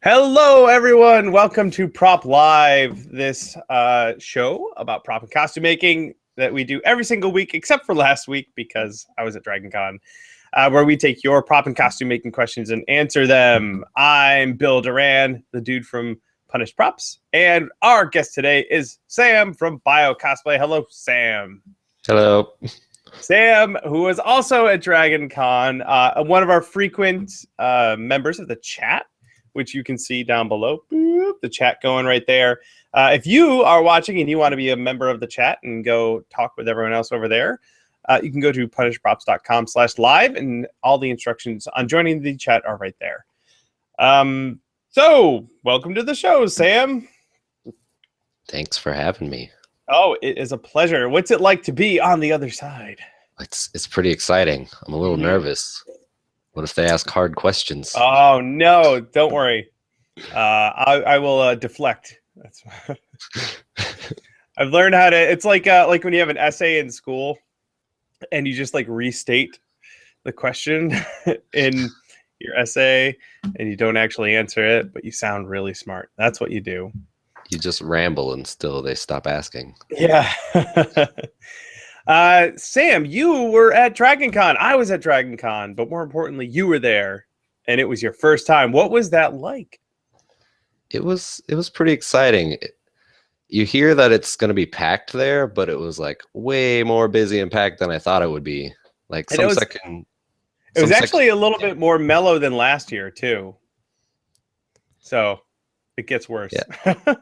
Hello, everyone. Welcome to Prop Live, this show about prop and costume making that we do every single week, except for last week because I was at DragonCon, where we take your prop and costume making questions and answer them. I'm Bill Duran, the dude from Punished Props, and our guest today is Sam from Bio Cosplay. Hello, Sam. Hello. Sam, who is also at DragonCon, one of our frequent members of the chat, which you can see down below. Boop, the chat going right there. If you are watching and you want to be a member of the chat and go talk with everyone else over there, you can go to punishedprops.com/live, and all the instructions on joining the chat are right there. So, welcome to the show, Sam. Thanks for having me. Oh, it is a pleasure. What's it like to be on the other side? It's pretty exciting. I'm a little nervous. What if they ask hard questions? Oh, no, don't worry. I will deflect. That's I've learned how to. It's like when you have an essay in school and you just like restate the question in your essay and you don't actually answer it, but you sound really smart. That's what you do. You just ramble and still they stop asking. Yeah. Sam, you were at DragonCon. I was at DragonCon, but more importantly, you were there, and it was your first time. What was that like? It was pretty exciting. You hear that it's going to be packed there, but it was like way more busy and packed than I thought it would be. Like It was actually a little bit more mellow than last year too. So it gets worse. Yeah.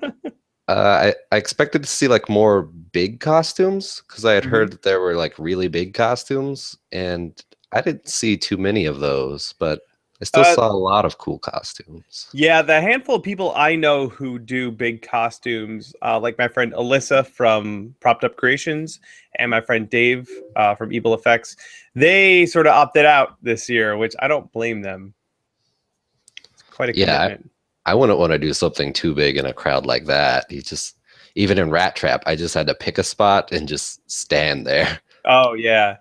I expected to see like more big costumes because I had heard that there were like really big costumes, and I didn't see too many of those, but I still saw a lot of cool costumes. Yeah, the handful of people I know who do big costumes, like my friend Alyssa from Propped Up Creations and my friend Dave from Evil Effects, they sort of opted out this year, which I don't blame them. It's quite a commitment. I wouldn't want to do something too big in a crowd like that. Even in Rat Trap, I just had to pick a spot and just stand there. Oh, yeah.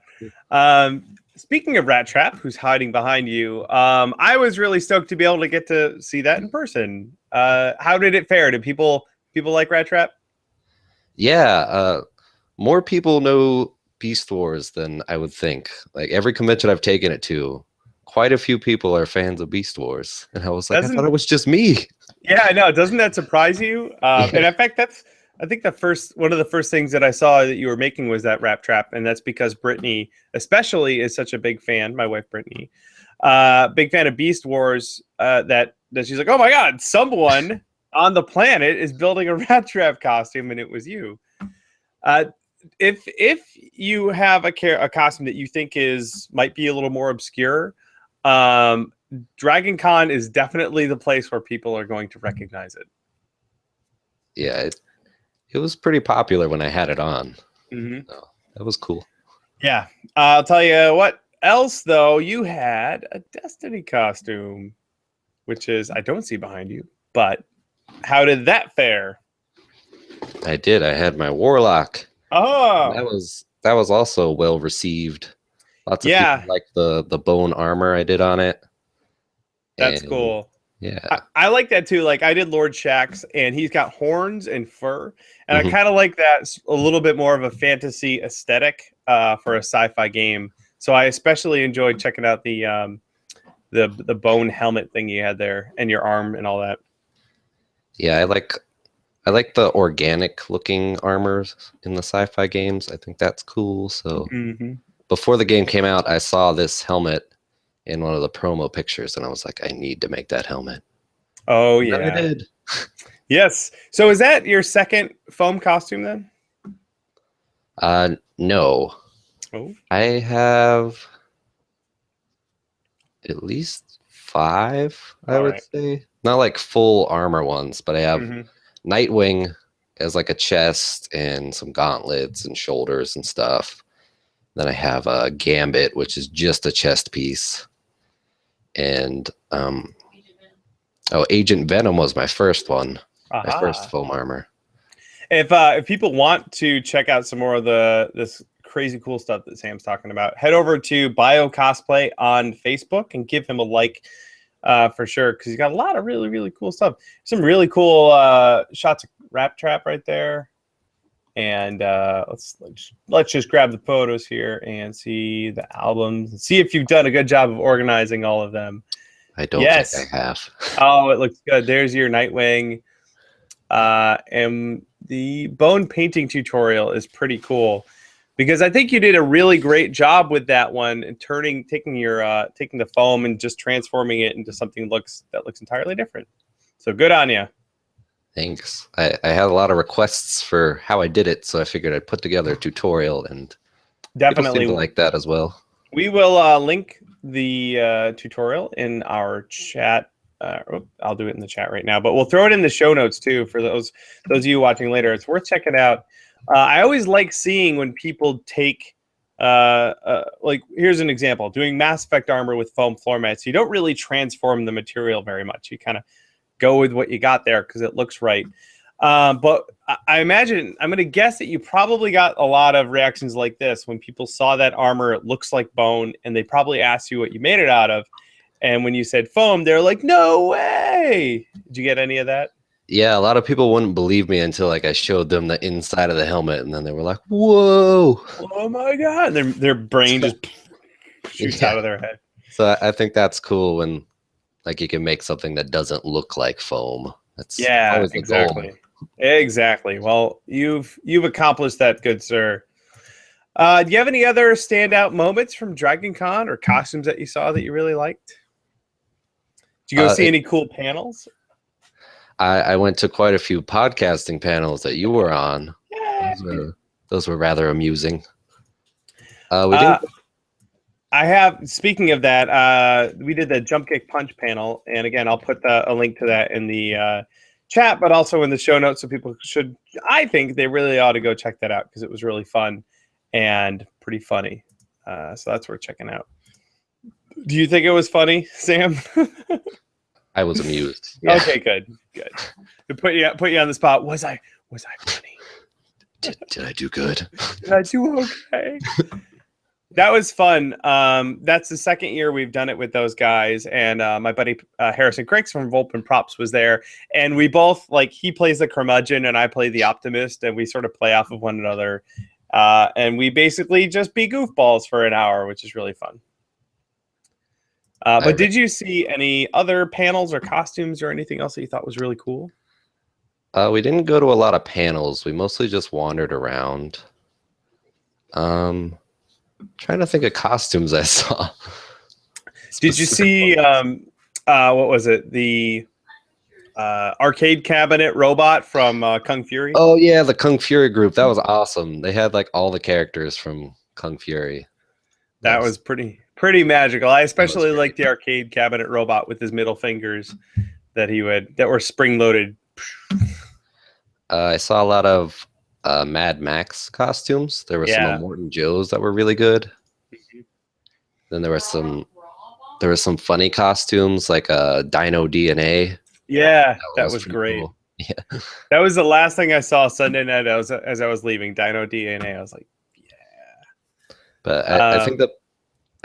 Speaking of Rat Trap, who's hiding behind you, I was really stoked to be able to get to see that in person. How did it fare? Did people like Rat Trap? Yeah, more people know Beast Wars than I would think. Like every convention I've taken it to, quite a few people are fans of Beast Wars, and I was like, I thought it was just me. Yeah, I know. Doesn't that surprise you? And in fact, I think one of the first things that I saw that you were making was that Rat Trap, and that's because Brittany, especially, is such a big fan. My wife Brittany, big fan of Beast Wars. That she's like, oh my god, someone on the planet is building a Rat Trap costume, and it was you. If you have a costume that you think might be a little more obscure, DragonCon is definitely the place where people are going to recognize it. Yeah, it was pretty popular when I had it on. So that was cool. Yeah. I'll tell you what else, though. You had a Destiny costume, which is, I don't see behind you, but how did that fare? I did. I had my warlock. Oh. That was also well received. Lots of people like the bone armor I did on it. That's cool. Yeah. I like that too. Like I did Lord Shaxx, and he's got horns and fur. And I kind of like that a little bit more of a fantasy aesthetic for a sci-fi game. So I especially enjoyed checking out the bone helmet thing you had there and your arm and all that. Yeah, I like the organic looking armors in the sci-fi games. I think that's cool. So before the game came out, I saw this helmet in one of the promo pictures, and I was like, I need to make that helmet. Oh, yeah. And I did. Yes. So is that your second foam costume then? No. Oh. I have at least 5, I would say. Not like full armor ones, but I have Nightwing as like a chest and some gauntlets and shoulders and stuff. Then I have a Gambit, which is just a chest piece. And Agent Venom was my first one. My first foam armor. If people want to check out some more of this crazy cool stuff that Sam's talking about, head over to Bio Cosplay on Facebook and give him a like. for sure, because he's got a lot of really, really cool stuff. Some really cool shots of Wrap Trap right there. And let's just grab the photos here and see the albums and see if you've done a good job of organizing all of them. I don't think I have. Oh, it looks good. There's your Nightwing. And the bone painting tutorial is pretty cool because I think you did a really great job with that one and taking the foam and just transforming it into something that looks entirely different. So good on you. Thanks. I had a lot of requests for how I did it, so I figured I'd put together a tutorial, and definitely people seem to like that as well. We will link the tutorial in our chat. I'll do it in the chat right now, but we'll throw it in the show notes too for those of you watching later. It's worth checking out. I always like seeing when people take like here's an example: doing Mass Effect armor with foam floor mats. You don't really transform the material very much. You kind of go with what you got there because it looks right. But I imagine, I'm going to guess that you probably got a lot of reactions like this when people saw that armor. It looks like bone, and they probably asked you what you made it out of. And when you said foam, they're like, "No way!" Did you get any of that? Yeah, a lot of people wouldn't believe me until like I showed them the inside of the helmet, and then they were like, "Whoa! Oh my god!" Their brain just shoots out of their head. So I think that's cool when like you can make something that doesn't look like foam. That's always the exactly. goal. Exactly. Well, you've accomplished that, good sir. Do you have any other standout moments from DragonCon or costumes that you saw that you really liked? Did you go see any cool panels? I went to quite a few podcasting panels that you were on. Those were rather amusing. We didn't. Speaking of that, we did the Jump Kick Punch panel, and again, I'll put a link to that in the chat, but also in the show notes, so people I think they really ought to go check that out because it was really fun and pretty funny. So that's worth checking out. Do you think it was funny, Sam? I was amused. Yeah. Okay, good. To put you on the spot, was I funny? Did I do good? Did I do okay? That was fun. That's the second year we've done it with those guys, and my buddy Harrison Cricks from Volpin Props was there, and we both he plays the curmudgeon and I play the optimist, and we sort of play off of one another, and we basically just be goofballs for an hour, which is really fun. But did you see any other panels or costumes or anything else that you thought was really cool? We didn't go to a lot of panels. We mostly just wandered around. Trying to think of costumes I saw. Did you see what was it? The arcade cabinet robot from Kung Fury? Oh yeah, the Kung Fury group. That was awesome. They had like all the characters from Kung Fury. That was pretty magical. I especially like the arcade cabinet robot with his middle fingers that were spring loaded. I saw a lot of Mad Max costumes. There were some Immortan Joes that were really good. Then there were some funny costumes like Dino DNA. Yeah, that was great. Cool. Yeah, that was the last thing I saw Sunday night. As I was leaving, Dino DNA. I was like, yeah. But I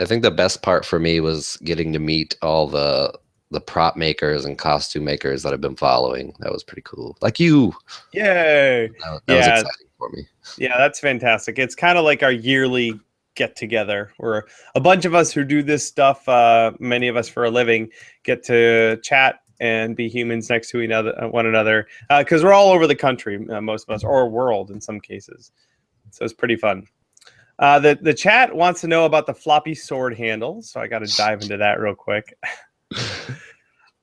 think the best part for me was getting to meet all the prop makers and costume makers that I've been following. That was pretty cool. Like you. Yay. That was exciting for me. Yeah, that's fantastic. It's kind of like our yearly get together where a bunch of us who do this stuff, many of us for a living, get to chat and be humans next to one another. Because we're all over the country, most of us, or world in some cases. So it's pretty fun. The chat wants to know about the floppy sword handle. So I got to dive into that real quick.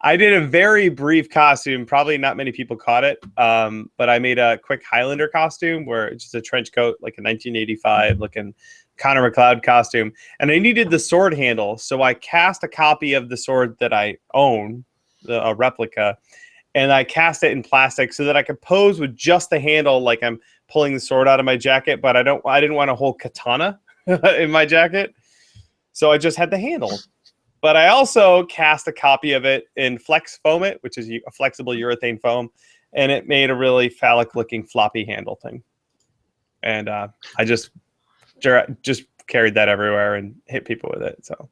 I did a very brief costume. Probably not many people caught it, but I made a quick Highlander costume where it's just a trench coat, like a 1985 looking Connor McLeod costume. And I needed the sword handle, so I cast a copy of the sword that I own, a replica, and I cast it in plastic so that I could pose with just the handle, like I'm pulling the sword out of my jacket. But I didn't want a whole katana in my jacket, so I just had the handle. But I also cast a copy of it in FlexFoam-It, which is a flexible urethane foam, and it made a really phallic-looking floppy handle thing. And I just carried that everywhere and hit people with it. So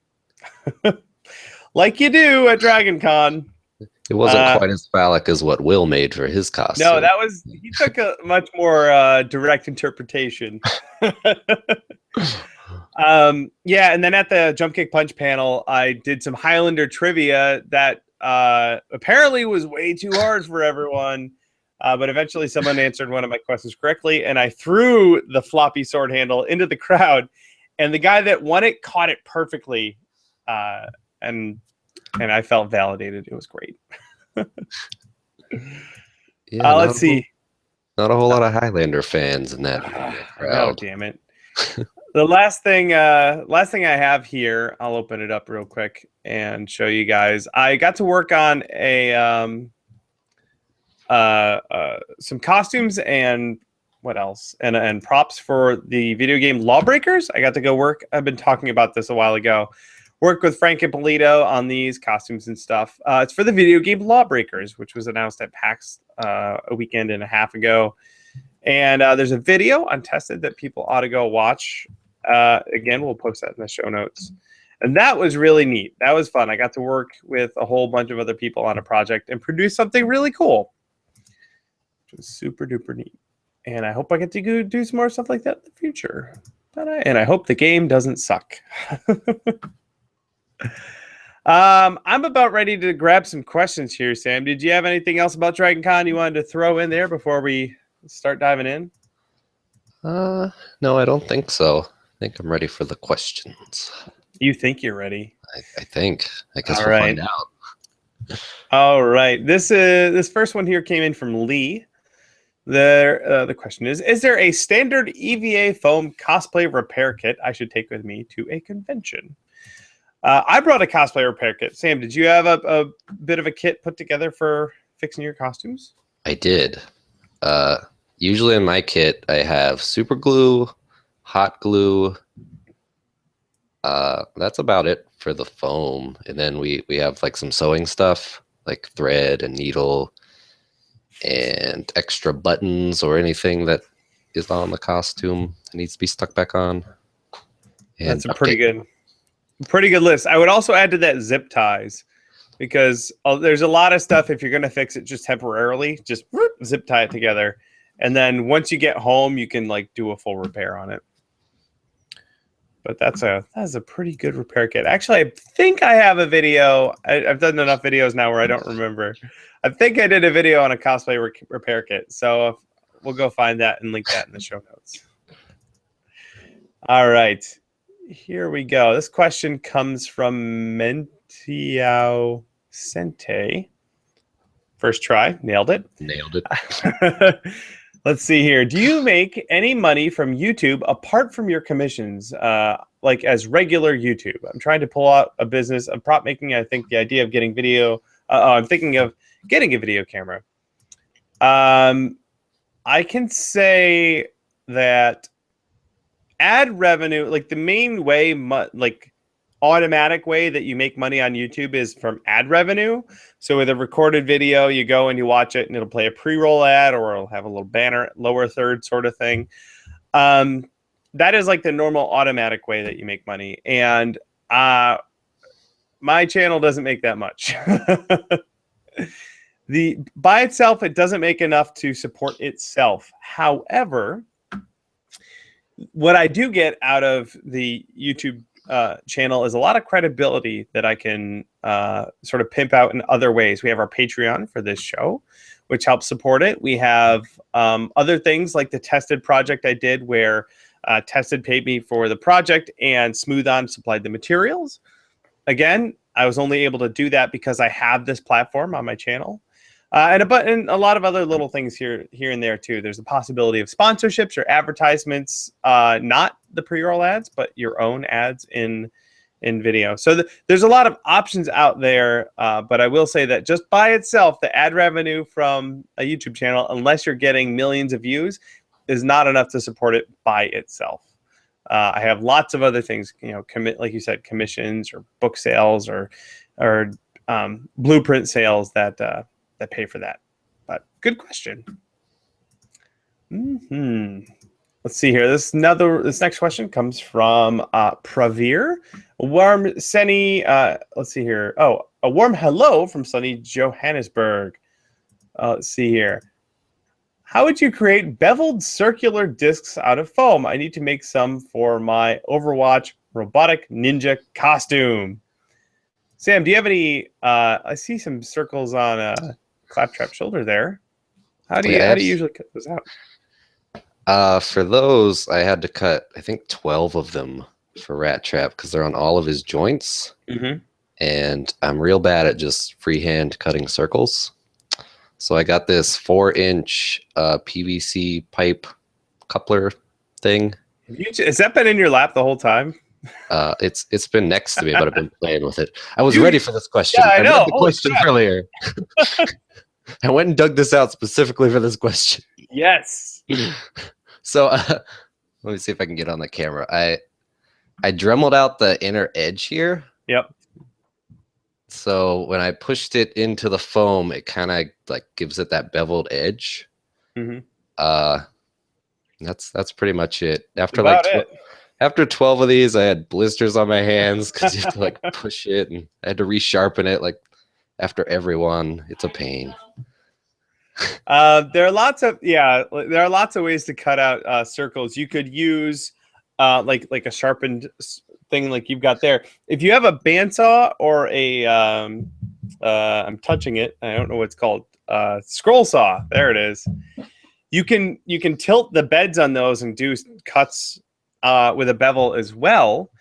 like you do at DragonCon. It wasn't quite as phallic as what Will made for his costume. No, he took a much more direct interpretation. Yeah, and then at the Jump Kick Punch panel, I did some Highlander trivia that apparently was way too hard for everyone. But eventually someone answered one of my questions correctly, and I threw the floppy sword handle into the crowd, and the guy that won it caught it perfectly, and I felt validated. It was great. Yeah, let's see. Not a whole lot of Highlander fans in that crowd. Oh, damn it. The last thing I have here, I'll open it up real quick and show you guys. I got to work on some costumes and what else? And props for the video game LawBreakers. I got to go work. I've been talking about this a while ago. Worked with Frank and Polito on these costumes and stuff. It's for the video game LawBreakers, which was announced at PAX a weekend and a half ago. And there's a video on Tested that people ought to go watch. Again, we'll post that in the show notes. And that was really neat. That was fun. I got to work with a whole bunch of other people on a project and produce something really cool. Which was super duper neat. And I hope I get to go do some more stuff like that in the future. And I hope the game doesn't suck. I'm about ready to grab some questions here, Sam. Did you have anything else about DragonCon you wanted to throw in there before we start diving in? No, I don't think so. I think I'm ready for the questions. You think you're ready? I think. I guess we'll find out. All right. This first one here came in from Lee. The question is there a standard EVA foam cosplay repair kit I should take with me to a convention? I brought a cosplay repair kit. Sam, did you have a bit of a kit put together for fixing your costumes? I did. Usually in my kit, I have super glue, hot glue. That's about it for the foam. And then we have like some sewing stuff, like thread and needle and extra buttons or anything that is on the costume that needs to be stuck back on. And that's a pretty good list. I would also add to that zip ties, because there's a lot of stuff, if you're going to fix it just temporarily, just zip tie it together. And then once you get home, you can like do a full repair on it. But that's a pretty good repair kit. Actually, I think I have a video. I've done enough videos now where I don't remember. I think I did a video on a cosplay repair kit. So we'll go find that and link that in the show notes. All right. Here we go. This question comes from Mentiao Sente. First try. Nailed it. Nailed it. Let's see here. Do you make any money from YouTube apart from your commissions, like as regular YouTube? I'm trying to pull out a business of prop making. I think the idea of getting video, I'm thinking of getting a video camera. I can say that ad revenue, like the main way, like automatic way that you make money on YouTube is from ad revenue. So with a recorded video, you go and you watch it and it'll play a pre-roll ad, or it'll have a little banner, lower third sort of thing. That is like the normal automatic way that you make money. And my channel doesn't make that much. By itself, it doesn't make enough to support itself. However, what I do get out of the YouTube channel is a lot of credibility that I can sort of pimp out in other ways. We have our Patreon for this show, which helps support it. We have other things like the Tested project I did, where Tested paid me for the project and Smooth On supplied the materials. Again, I was only able to do that because I have this platform on my channel. And a lot of other little things here and there too. There's a possibility of sponsorships or advertisements, not the pre-roll ads, but your own ads in video. So there's a lot of options out there, but I will say that just by itself, the ad revenue from a YouTube channel, unless you're getting millions of views, is not enough to support it by itself. I have lots of other things, like you said, commissions or book sales or blueprint sales that pay for that. But good question. Let's see here. This next question comes from Pravir. Warm, sunny. Let's see here. Oh, a warm hello from sunny Johannesburg. Let's see here. How would you create beveled circular discs out of foam? I need to make some for my Overwatch robotic ninja costume. Sam, do you have any? I see some circles on Claptrap shoulder there. How do you usually cut those out? For those, I had to cut, I think, 12 of them for Rat Trap because they're on all of his joints. Mm-hmm. And I'm real bad at just freehand cutting circles. So I got this 4-inch PVC pipe coupler thing. Has that been in your lap the whole time? It's been next to me, but I've been playing with it. I was ready for this question. Yeah, I know. read the question earlier. I went and dug this out specifically for this question. Yes. So let me see if I can get on the camera. I Dremeled out the inner edge here. Yep. So when I pushed it into the foam, it kind of like gives it that beveled edge. Mm-hmm. That's pretty much it. After 12 of these, I had blisters on my hands because you have to like push it, and I had to resharpen it like after every one. It's a pain. There are lots of ways to cut out circles. You could use like a sharpened thing like you've got there. If you have a bandsaw or a I'm touching it, I don't know what it's called, scroll saw, there it is. You can tilt the beds on those and do cuts with a bevel as well,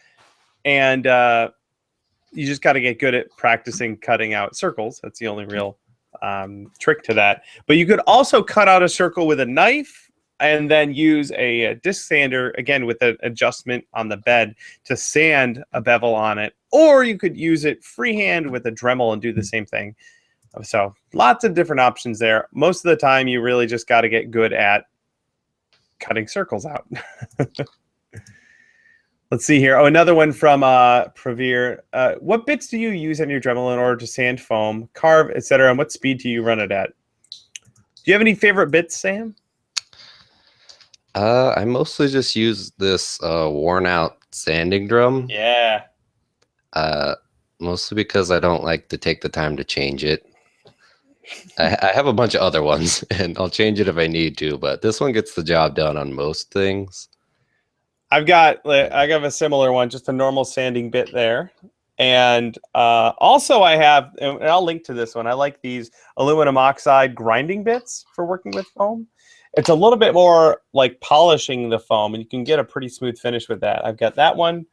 and you just got to get good at practicing cutting out circles. That's the only real trick to that. But you could also cut out a circle with a knife and then use a disc sander, again, with an adjustment on the bed to sand a bevel on it. Or you could use it freehand with a Dremel and do the same thing. So lots of different options there. Most of the time, you really just got to get good at cutting circles out. Let's see here. Oh, another one from Pravir. What bits do you use on your Dremel in order to sand foam, carve, etc., and what speed do you run it at? Do you have any favorite bits, Sam? I mostly just use this worn out sanding drum. Yeah. Mostly because I don't like to take the time to change it. I have a bunch of other ones, and I'll change it if I need to, but this one gets the job done on most things. I got a similar one, just a normal sanding bit there. And also I have, and I'll link to this one, I like these aluminum oxide grinding bits for working with foam. It's a little bit more like polishing the foam, and you can get a pretty smooth finish with that. I've got that one,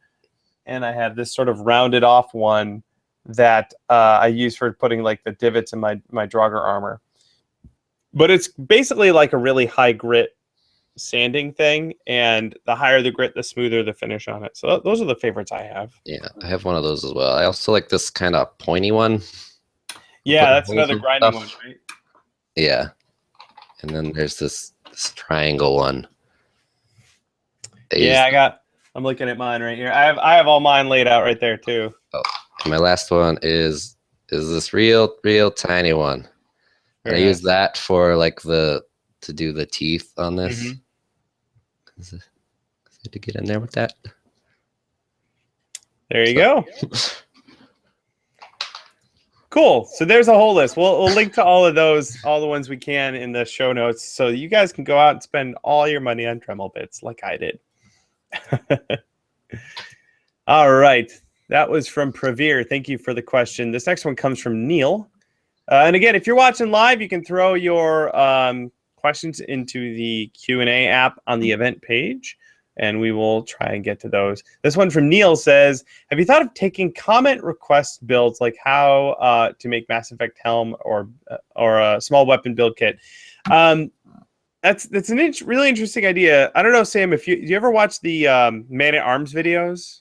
and I have this sort of rounded off one that I use for putting like the divots in my Draugr armor. But it's basically like a really high grit sanding thing, and the higher the grit, the smoother the finish on it. So those are the favorites I have. Yeah, I have one of those as well. I also like this kind of pointy one. Yeah, that's another grinding one, right? Yeah. And then there's this triangle one. I'm looking at mine right here. I have all mine laid out right there too. Oh, and my last one is this real tiny one. And I use that for like to do the teeth on this. Mm-hmm. To get in there with that. There you go. Cool. So there's a whole list. We'll link to all of those, all the ones we can in the show notes, so you guys can go out and spend all your money on Dremel bits like I did. All right. That was from Pravir. Thank you for the question. This next one comes from Neil. And again, if you're watching live, you can throw your questions into the Q&A app on the event page, and we will try and get to those. This one from Neil says, have you thought of taking comment request builds, like how to make Mass Effect helm or a small weapon build kit? That's an really interesting idea. I don't know, Sam, do you ever watch the Man at Arms videos?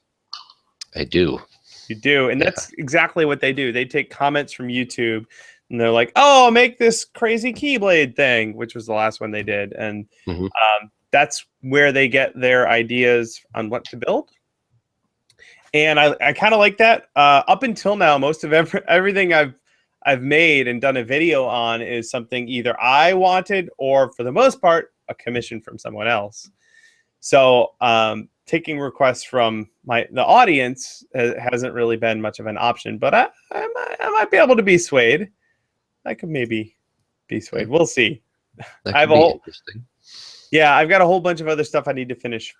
I do. You do, and that's exactly what they do. They take comments from YouTube, and they're like, oh, make this crazy Keyblade thing, which was the last one they did. And that's where they get their ideas on what to build. And I kind of like that. Up until now, most of everything I've made and done a video on is something either I wanted or, for the most part, a commission from someone else. So taking requests from the audience hasn't really been much of an option, but I might be able to be swayed. I could maybe be swayed. We'll see. That could be interesting. Yeah, I've got a whole bunch of other stuff I need to finish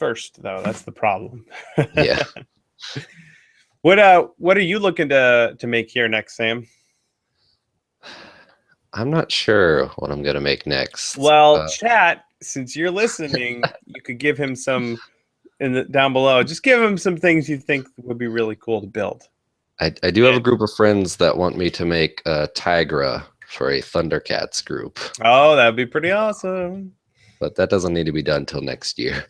first, though. That's the problem. Yeah. What are you looking to make here next, Sam? I'm not sure what I'm gonna make next. Well, chat, since you're listening, you could give him some down below. Just give him some things you think would be really cool to build. I do have a group of friends that want me to make a Tigra for a Thundercats group. Oh, that'd be pretty awesome. But that doesn't need to be done till next year.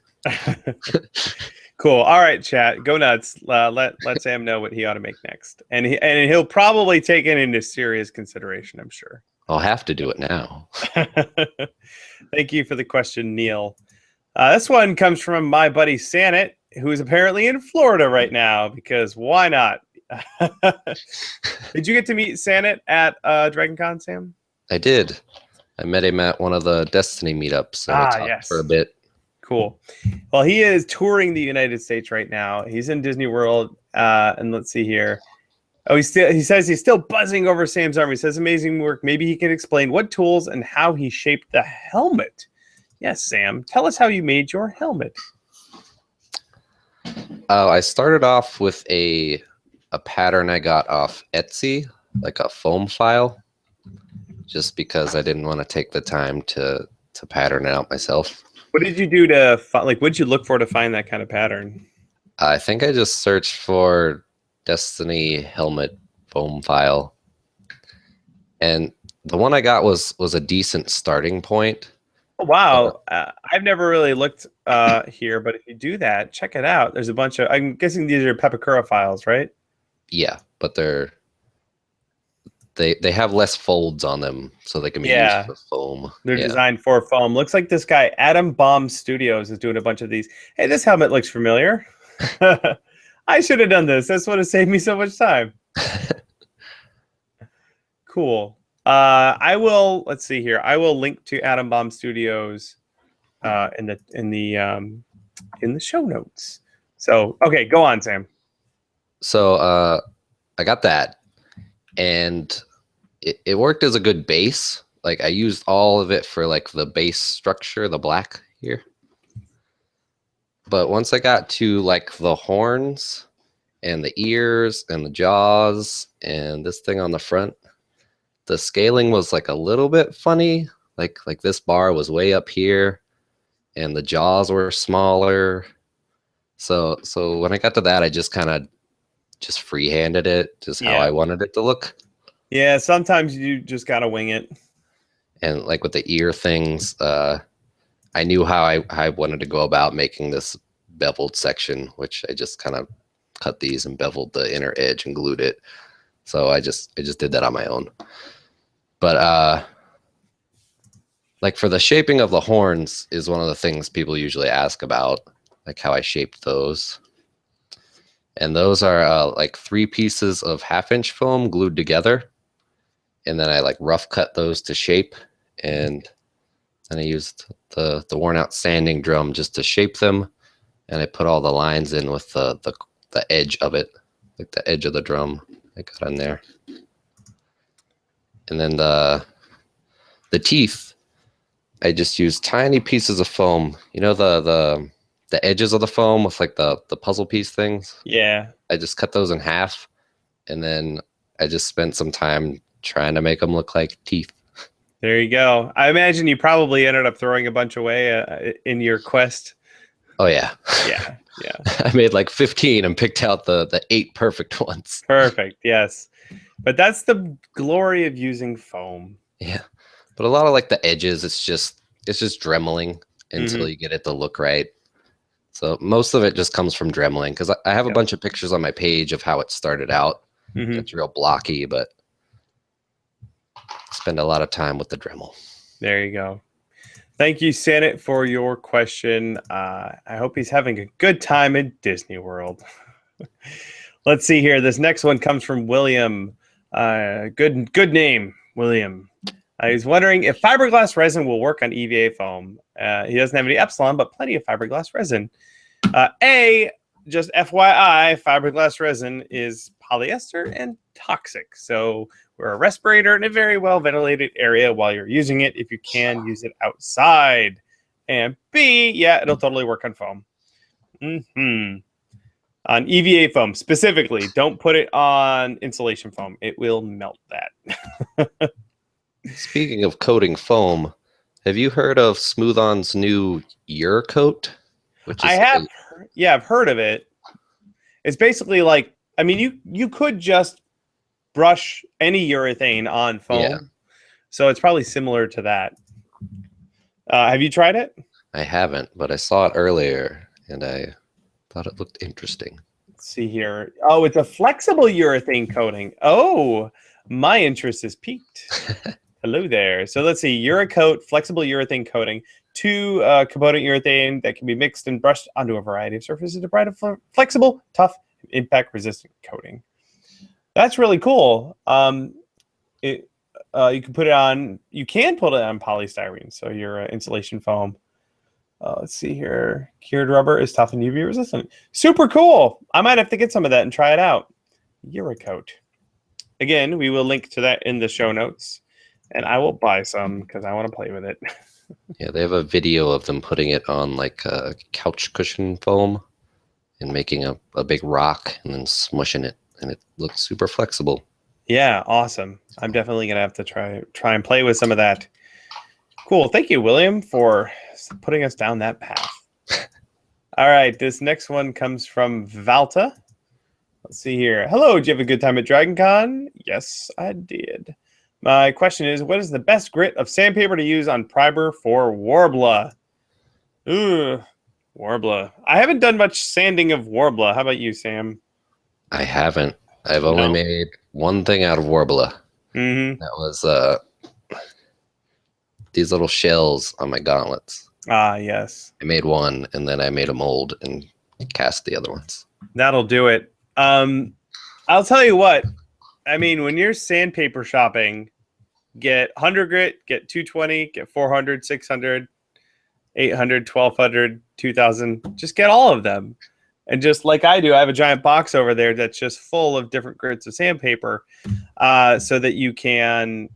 Cool. All right, chat, go nuts. Let Sam know what he ought to make next, and he'll probably take it into serious consideration, I'm sure. I'll have to do it now. Thank you for the question, Neil. This one comes from my buddy Sanit, who is apparently in Florida right now, because why not? Did you get to meet Sanit at DragonCon, Sam? I did. I met him at one of the Destiny meetups. And we talked for a bit. Cool. Well, he is touring the United States right now. He's in Disney World, and let's see here. Oh, he says he's still buzzing over Sam's arm. He says amazing work. Maybe he can explain what tools and how he shaped the helmet. Yes, Sam. Tell us how you made your helmet. I started off with a pattern I got off Etsy, like a foam file, just because I didn't want to take the time to pattern it out myself. What did you do to what did you look for to find that kind of pattern? I think I just searched for Destiny helmet foam file, and the one I got was a decent starting point. Oh, wow. I've never really looked here, but if you do that, check it out. There's a bunch of, I'm guessing these are Pepakura files, right? Yeah, but they have less folds on them, so they can be used for foam. They're designed for foam. Looks like this guy, Adambomb Studios, is doing a bunch of these. Hey, this helmet looks familiar. I should have done this. This would have saved me so much time. Cool. Let's see here. I will link to Adambomb Studios in the show notes. So, okay, go on, Sam. So I got that, and it worked as a good base. Like, I used all of it for like the base structure, the black here. But once I got to like the horns and the ears and the jaws and this thing on the front, the scaling was like a little bit funny. Like this bar was way up here and the jaws were smaller. So when I got to that, I just kind of just freehanded it, just how I wanted it to look. Yeah, sometimes you just gotta wing it. And like with the ear things, I knew how I wanted to go about making this beveled section, which I just kind of cut these and beveled the inner edge and glued it. So I just did that on my own. But like for the shaping of the horns is one of the things people usually ask about, like how I shaped those. And those are like 3 pieces of 1/2-inch foam glued together. And then I like rough cut those to shape. And then I used the worn out sanding drum just to shape them. And I put all the lines in with the edge of it, like the edge of the drum I got on there. And then the teeth, I just used tiny pieces of foam. You know the edges of the foam with like the puzzle piece things? Yeah. I just cut those in half, and then I just spent some time trying to make them look like teeth. There you go. I imagine you probably ended up throwing a bunch away in your quest. Oh, yeah. Yeah. I made like 15 and picked out the 8 perfect ones. Perfect, yes. But that's the glory of using foam. Yeah. But a lot of like the edges, it's just dremeling until you get it to look right. So most of it just comes from dremeling, because I have a bunch of pictures on my page of how it started out. It's real blocky, but I spend a lot of time with the Dremel. There you go. Thank you, Sanit, for your question. I hope he's having a good time in Disney World. Let's see here. This next one comes from William. Good name, William. He's wondering if fiberglass resin will work on EVA foam. He doesn't have any Epsilon, but plenty of fiberglass resin. Just FYI, fiberglass resin is polyester and toxic. So wear a respirator in a very well ventilated area while you're using it if you can use it outside. And B, yeah, it'll totally work on foam. On EVA foam specifically, don't put it on insulation foam. It will melt that. Speaking of coating foam, have you heard of Smooth-On's new UreCoat? I have, yeah, I've heard of it. It's basically like, I mean, you could just brush any urethane on foam. Yeah. So it's probably similar to that. Have you tried it? I haven't, but I saw it earlier and I thought it looked interesting. Let's see here. Oh, it's a flexible urethane coating. Oh, my interest is piqued. Hello there. So let's see. UreCoat, flexible urethane coating. 2 component urethane that can be mixed and brushed onto a variety of surfaces to provide a flexible, tough, impact-resistant coating. That's really cool. You can put it on. You can put it on polystyrene, so your insulation foam. Let's see here. Cured rubber is tough and UV resistant. Super cool. I might have to get some of that and try it out. UreCoat. Again, we will link to that in the show notes, and I will buy some because I want to play with it. Yeah, they have a video of them putting it on like a couch cushion foam and making a big rock and then smushing it, and it looks super flexible. Yeah, awesome. I'm definitely gonna have to try and play with some of that. Cool. Thank you, William, for putting us down that path. All right, this next one comes from Valta. Let's see here. Hello, did you have a good time at DragonCon? Yes, I did. My question is, what is the best grit of sandpaper to use on primer for Warbler? Ooh, Warbler. I haven't done much sanding of Warbler. How about you, Sam? I haven't. I've only made one thing out of Warbler. That was these little shells on my gauntlets. Ah, yes. I made one, and then I made a mold and cast the other ones. That'll do it. I'll tell you what. I mean, when you're sandpaper shopping, get 100 grit, get 220, get 400, 600, 800, 1200, 2000. Just get all of them. And just like I do, I have a giant box over there that's just full of different grits of sandpaper so that you can,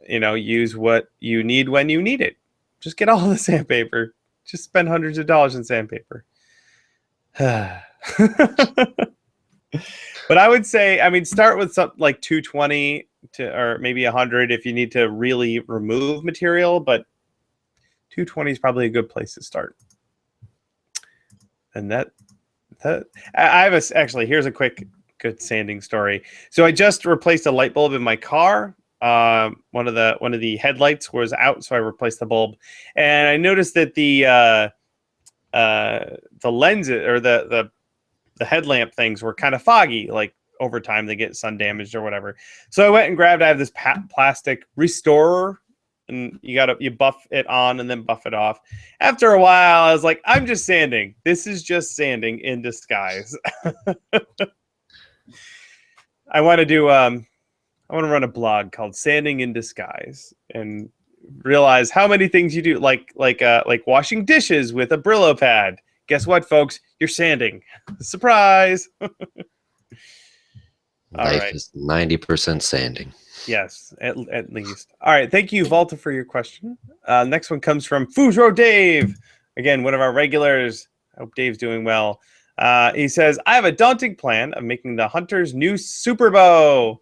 use what you need when you need it. Just get all the sandpaper. Just spend hundreds of dollars in sandpaper. But I would say, start with something like 220 or maybe 100 if you need to really remove material, but 220 is probably a good place to start. And actually, here's a quick good sanding story. So I just replaced a light bulb in my car. One of the headlights was out, so I replaced the bulb, and I noticed that the lenses or the headlamp things were kind of foggy. Like over time, they get sun damaged or whatever. So I went and grabbed. I have this plastic restorer, and you buff it on and then buff it off. After a while, I was like, I'm just sanding. This is just sanding in disguise. I want to run a blog called Sanding in Disguise and realize how many things you do, like washing dishes with a Brillo pad. Guess what, folks? You're sanding. Surprise! Life is 90% sanding. Yes, at least. All right, thank you, Volta, for your question. Next one comes from Fujro Dave. Again, one of our regulars. I hope Dave's doing well. He says, I have a daunting plan of making the Hunter's new super bow.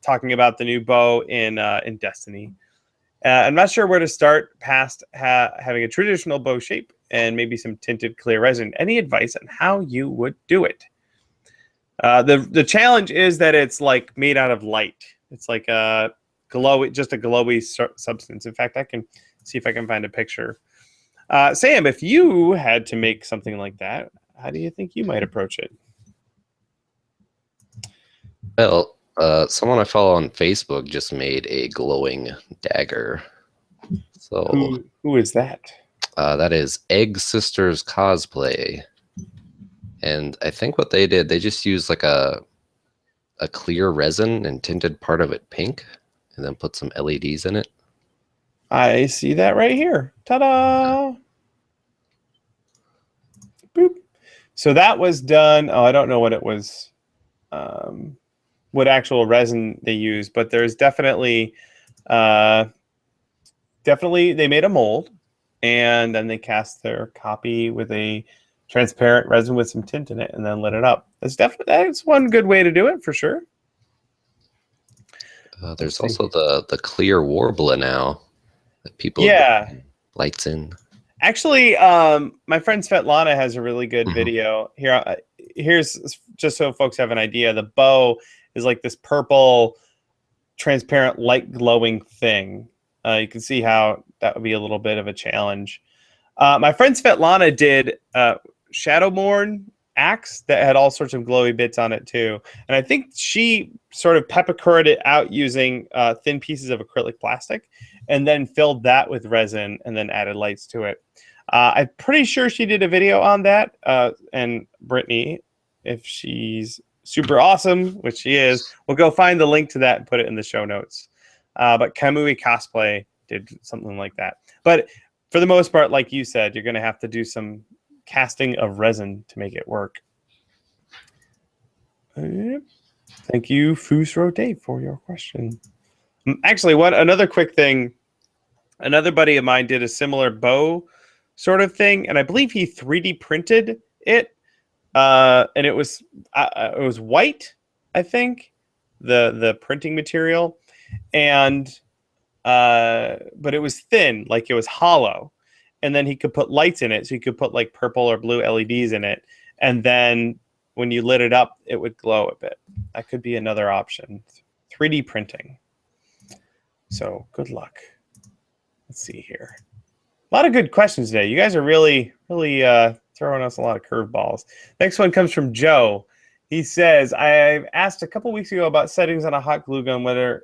Talking about the new bow in Destiny. I'm not sure where to start past having a traditional bow shape and maybe some tinted clear resin. Any advice on how you would do it? The challenge is that it's like made out of light. It's like just a glowy substance. In fact, I can see if I can find a picture. Sam, if you had to make something like that, how do you think you might approach it? Well, someone I follow on Facebook just made a glowing dagger. So who is that? That is EggSisters Cosplay. And I think what they did, they just used like a clear resin and tinted part of it pink and then put some LEDs in it. I see that right here. Ta-da! Boop. So that was done. Oh, I don't know what it was, what actual resin they used, but there's definitely they made a mold, and then they cast their copy with a transparent resin with some tint in it, and then lit it up. That's one good way to do it for sure. There's also the clear warbler now that people lights in. Actually, my friend Svetlana has a really good video here. Here's just so folks have an idea. The bow is like this purple, transparent, light glowing thing. You can see how that would be a little bit of a challenge. My friend Svetlana did Shadowmourne axe that had all sorts of glowy bits on it too, and I think she sort of Pepakura it out using thin pieces of acrylic plastic, and then filled that with resin and then added lights to it. I'm pretty sure she did a video on that, and Brittany, if she's super awesome, which she is, we'll go find the link to that and put it in the show notes. But Kamui Cosplay did something like that. But for the most part, like you said, you're going to have to do some casting of resin to make it work. Thank you, Fusro Dave, for your question. Actually, another quick thing. Another buddy of mine did a similar bow sort of thing, and I believe he 3D printed it, and it was white, I think, the printing material, and but it was thin, like it was hollow, and then he could put lights in it, so he could put like purple or blue LEDs in it, and then when you lit it up, it would glow a bit. That could be another option. 3D printing. So good luck. Let's see here. A lot of good questions today. You guys are really throwing us a lot of curveballs. Next one comes from Joe. He says, I asked a couple weeks ago about settings on a hot glue gun, whether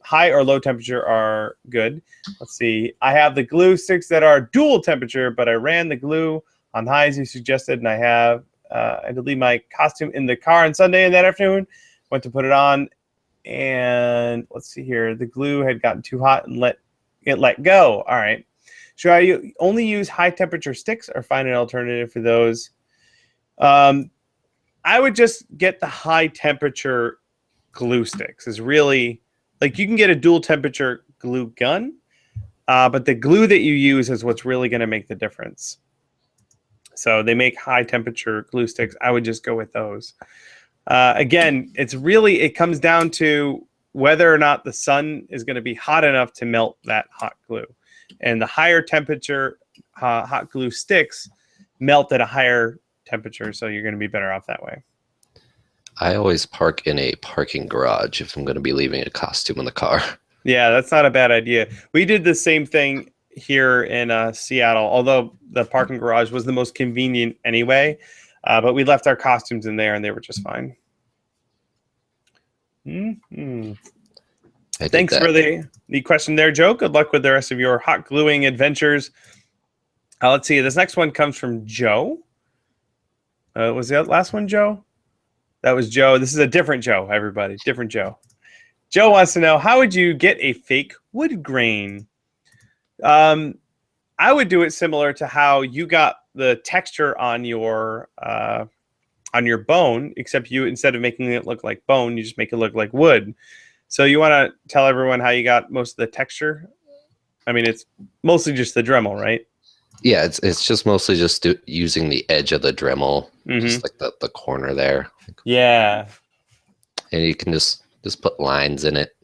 high or low temperature are good. Let's see. I have the glue sticks that are dual temperature, but I ran the glue on high as you suggested, and I had to leave my costume in the car on Sunday and that afternoon. Went to put it on, and let's see here. The glue had gotten too hot and let go. All right. Should I only use high temperature sticks or find an alternative for those? I would just get the high temperature glue sticks. Is really, like, you can get a dual temperature glue gun, but the glue that you use is what's really going to make the difference. So they make high temperature glue sticks. I would just go with those. Again, it comes down to whether or not the sun is going to be hot enough to melt that hot glue. And the higher temperature hot glue sticks melt at a higher temperature, so you're going to be better off that way. I always park in a parking garage if I'm going to be leaving a costume in the car. Yeah, that's not a bad idea. We did the same thing here in Seattle, although the parking garage was the most convenient anyway, but we left our costumes in there and they were just fine. Thanks for the question there, Joe. Good luck with the rest of your hot gluing adventures. Let's see. This next one comes from Joe. Was the last one Joe? That was Joe. This is a different Joe, everybody. Different Joe. Joe wants to know, how would you get a fake wood grain? I would do it similar to how you got the texture on your bone, except you, instead of making it look like bone, you just make it look like wood. So you want to tell everyone how you got most of the texture? I mean, it's mostly just the Dremel, right? Yeah, it's just mostly just using the edge of the Dremel, just like the corner there. Yeah. And you can just put lines in it.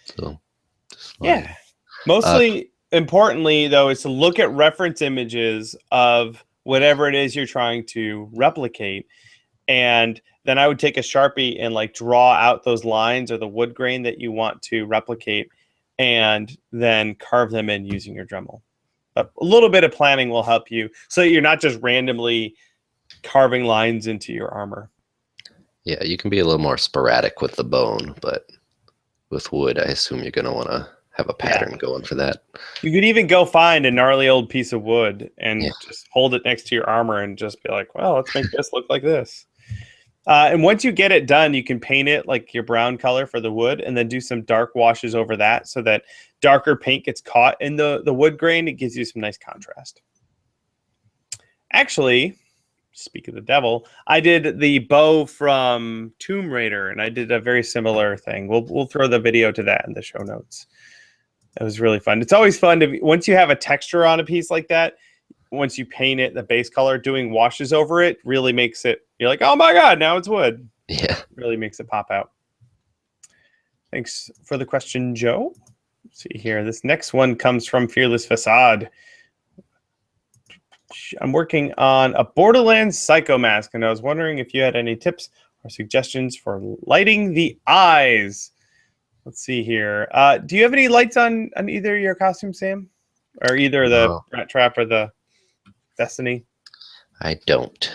So yeah. Mostly importantly, though, is to look at reference images of whatever it is you're trying to replicate. And then I would take a Sharpie and like draw out those lines or the wood grain that you want to replicate, and then carve them in using your Dremel. A little bit of planning will help you, so that you're not just randomly carving lines into your armor. Yeah, you can be a little more sporadic with the bone, but with wood, I assume you're going to want to have a pattern going for that. You could even go find a gnarly old piece of wood and just hold it next to your armor and just be like, well, let's make this look like this. And once you get it done, you can paint it like your brown color for the wood and then do some dark washes over that so that darker paint gets caught in the wood grain. It gives you some nice contrast. Actually, speak of the devil, I did the bow from Tomb Raider, and I did a very similar thing. We'll throw the video to that in the show notes. It was really fun. It's always fun to, once you have a texture on a piece like that, once you paint it the base color, doing washes over it really makes it, you're like, oh my god, now it's wood. Yeah, it really makes it pop out. Thanks for the question, Joe. Let's see here, this next one comes from Fearless Facade. I'm working on a Borderlands Psycho mask, and I was wondering if you had any tips or suggestions for lighting the eyes. Let's see here. Do you have any lights on either your costume, Sam? Or either the Rat Trap or the Destiny? I don't.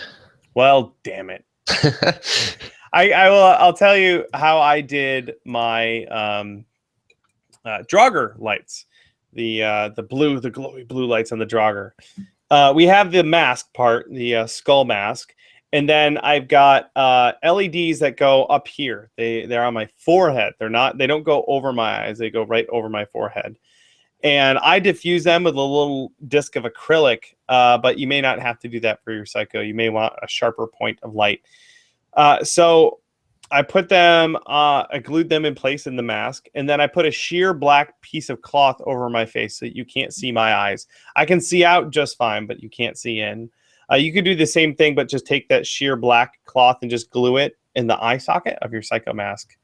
Well, damn it. I'll tell you how I did my Draugr lights. The glowy blue lights on the Draugr. We have the mask part, the skull mask, and then I've got LEDs that go up here. They're on my forehead. They don't go over my eyes. They go right over my forehead. And I diffuse them with a little disc of acrylic, but you may not have to do that for your Psycho. You may want a sharper point of light. So I put them, I glued them in place in the mask, and then I put a sheer black piece of cloth over my face so you can't see my eyes. I can see out just fine, but you can't see in. You could do the same thing, but just take that sheer black cloth and just glue it in the eye socket of your Psycho mask.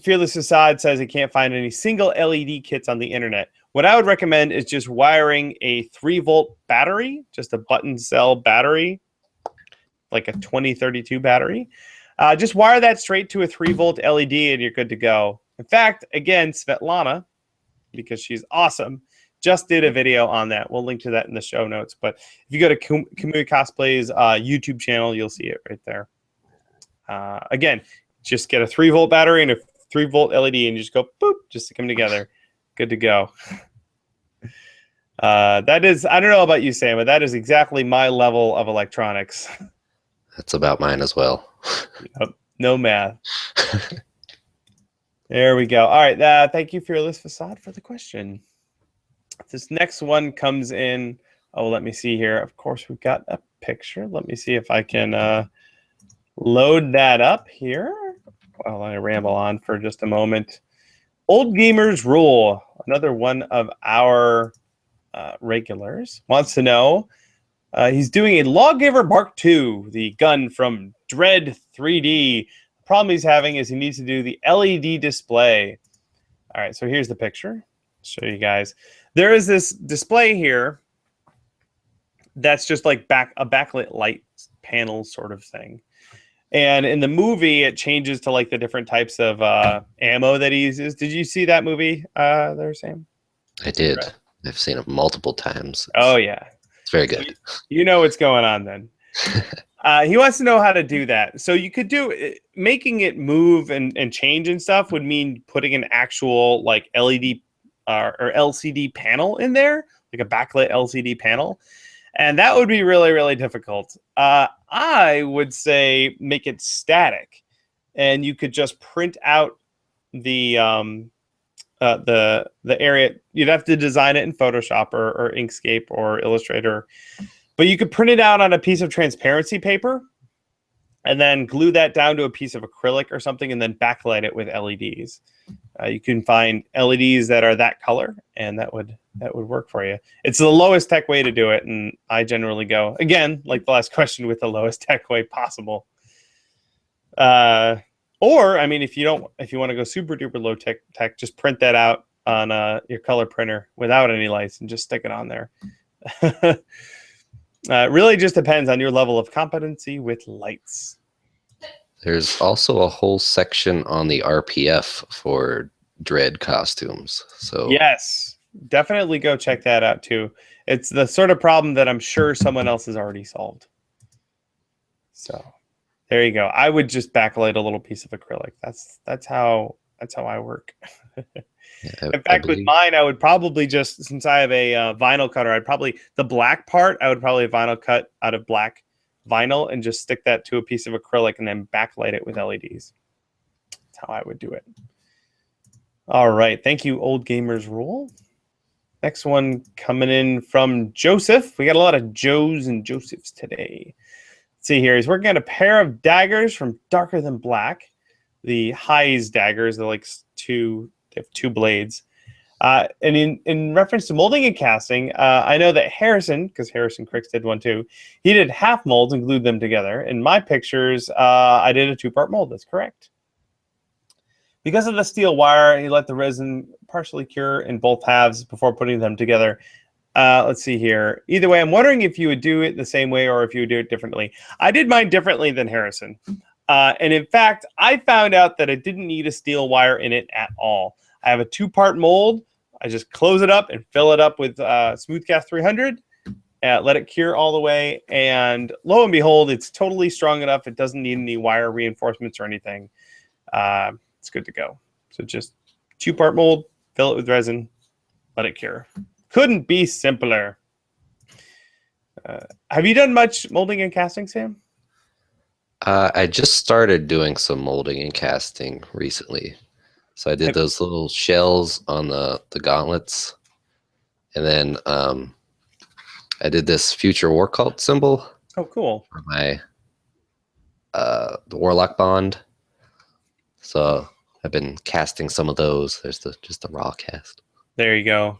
Fearless Facade says he can't find any single LED kits on the internet. What I would recommend is just wiring a 3-volt battery, just a button cell battery, like a 2032 battery. Just wire that straight to a 3-volt LED and you're good to go. In fact, again, Svetlana, because she's awesome, just did a video on that. We'll link to that in the show notes. But if you go to Kamui Cosplay's YouTube channel, you'll see it right there. Again, just get a 3-volt battery and a 3-volt LED and just go boop, just to come together. Good to go. That is, I don't know about you, Sam, but that is exactly my level of electronics. That's about mine as well. No math. There we go. All right. Thank you, Fearless Facade, for the question. This next one comes in. Oh, let me see here. Of course, we've got a picture. Let me see if I can load that up here while I ramble on for just a moment. Old Gamers Rule, another one of our regulars, wants to know. He's doing a Logaver Mark II, the gun from Dread 3D. The problem he's having is he needs to do the LED display. All right, so here's the picture. I'll show you guys. There is this display here that's just like a backlit light panel sort of thing. And in the movie, it changes to like the different types of ammo that he uses. Did you see that movie there, Sam? I did. Right. I've seen it multiple times. Oh, yeah. It's very good. You know what's going on then. He wants to know how to do that. So you could do making it move and change and stuff would mean putting an actual like LED or LCD panel in there, like a backlit LCD panel. And that would be really, really difficult. I would say make it static, and you could just print out the area. You'd have to design it in Photoshop or Inkscape or Illustrator, but you could print it out on a piece of transparency paper, and then glue that down to a piece of acrylic or something, and then backlight it with LEDs. You can find LEDs that are that color, and that would work for you. It's the lowest tech way to do it, and I generally go, again, like the last question, with the lowest tech way possible. Or, I mean, if you want to go super duper low tech, just print that out on your color printer without any lights and just stick it on there. It really just depends on your level of competency with lights. There's also a whole section on the RPF for Dread costumes. So yes, definitely go check that out too. It's the sort of problem that I'm sure someone else has already solved. So there you go. I would just backlight a little piece of acrylic. That's how I work. In fact, with mine, I would probably just, since I have a vinyl cutter, the black part, I would probably vinyl cut out of black vinyl and just stick that to a piece of acrylic and then backlight it with LEDs. That's how I would do it. All right. Thank you, Old Gamers Rule. Next one coming in from Joseph. We got a lot of Joes and Josephs today. Let's see here. He's working on a pair of daggers from Darker Than Black. The Highs daggers. They're like they have two blades. And in reference to molding and casting, I know that Harrison, because Harrison Cricks did one too, he did half molds and glued them together. In my pictures, I did a 2-part mold. That's correct. Because of the steel wire, he let the resin partially cure in both halves before putting them together. Let's see here. Either way, I'm wondering if you would do it the same way or if you would do it differently. I did mine differently than Harrison. And in fact, I found out that it didn't need a steel wire in it at all. I have a 2-part mold. I just close it up and fill it up with Smoothcast 300. Let it cure all the way. And lo and behold, it's totally strong enough. It doesn't need any wire reinforcements or anything. It's good to go. So just 2-part mold, fill it with resin, let it cure. Couldn't be simpler. Have you done much molding and casting, Sam? I just started doing some molding and casting recently. So I did those little shells on the gauntlets. And then I did this future war cult symbol. Oh, cool. For my the warlock bond. So I've been casting some of those. There's just the raw cast. There you go.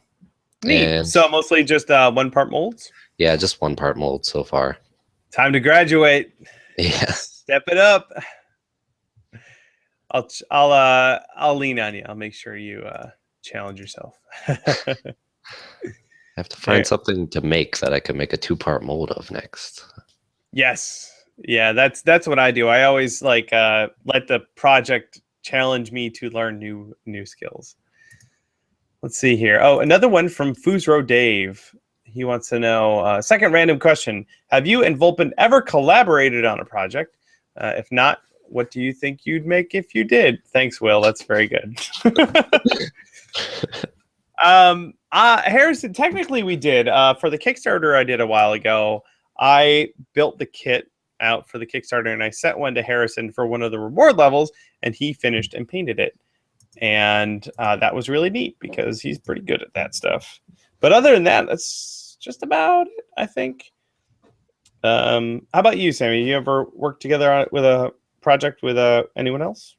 Neat. So mostly just 1-part molds? Yeah, just 1-part mold so far. Time to graduate. Yeah. Step it up. I'll lean on you. I'll make sure you challenge yourself. I have to find something to make that I can make a 2-part mold of next. Yes. Yeah, that's what I do. I always let the project challenge me to learn new skills. Let's see here. Oh, another one from Fuzro Dave. He wants to know, second random question. Have you and Volpin ever collaborated on a project? If not, what do you think you'd make if you did? Thanks, Will. That's very good. Harrison, technically we did. For the Kickstarter I did a while ago, I built the kit out for the Kickstarter and I sent one to Harrison for one of the reward levels and he finished and painted it. And that was really neat because he's pretty good at that stuff. But other than that, that's just about it, I think. How about you, Sammy? You ever worked together with a project with anyone else?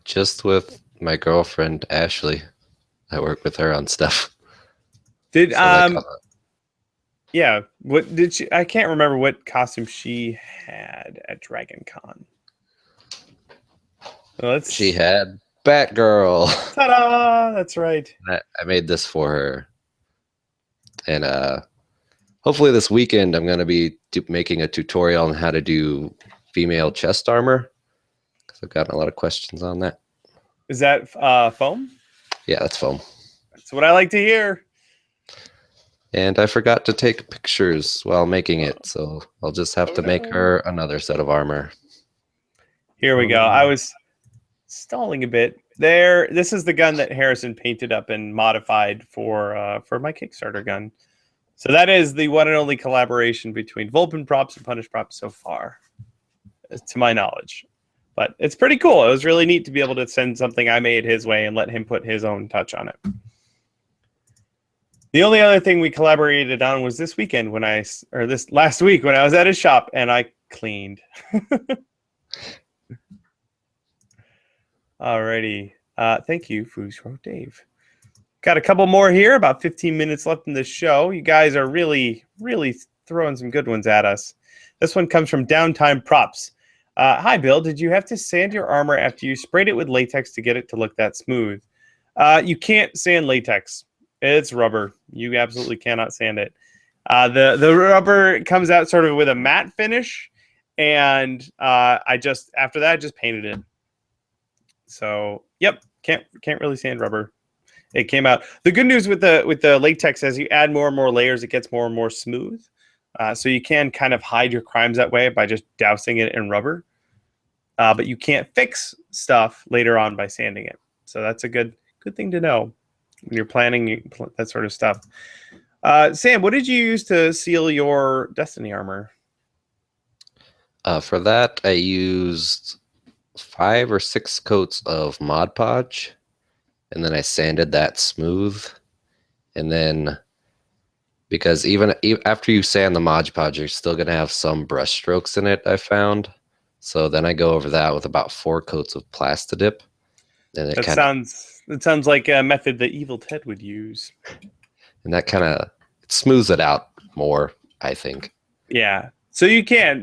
Just with my girlfriend Ashley. I work with her on stuff. Did yeah, what did she? I can't remember what costume she had at DragonCon. She had Batgirl. Ta-da! That's right. I made this for her, and hopefully this weekend I'm going to be making a tutorial on how to do female chest armor. Because I've gotten a lot of questions on that. Is that foam? Yeah, that's foam. That's what I like to hear. And I forgot to take pictures while making it, so I'll just have to make her another set of armor. Here we go. I was stalling a bit there. This is the gun that Harrison painted up and modified for my Kickstarter gun. So that is the one and only collaboration between Volpin Props and Punish Props so far, to my knowledge. But it's pretty cool. It was really neat to be able to send something I made his way and let him put his own touch on it. The only other thing we collaborated on was this weekend this last week when I was at his shop and I cleaned. Alrighty. Thank you, Fuzro Dave. Got a couple more here, about 15 minutes left in the show. You guys are really, really throwing some good ones at us. This one comes from Downtime Props. Hi, Bill. Did you have to sand your armor after you sprayed it with latex to get it to look that smooth? You can't sand latex. It's rubber. You absolutely cannot sand it. The rubber comes out sort of with a matte finish, and after that I just painted it. So yep, can't really sand rubber. It came out. The good news with the latex, as you add more and more layers, it gets more and more smooth. So you can kind of hide your crimes that way by just dousing it in rubber. But you can't fix stuff later on by sanding it. So that's a good thing to know when you're planning that sort of stuff. Sam, what did you use to seal your Destiny armor? For that, I used 5 or 6 coats of Mod Podge, and then I sanded that smooth. And then, because even after you sand the Mod Podge, you're still gonna have some brush strokes in it, I found. So then I go over that with about 4 coats of Plastidip. And that sounds like a method that Evil Ted would use. And that kind of smooths it out more, I think. Yeah. So you can.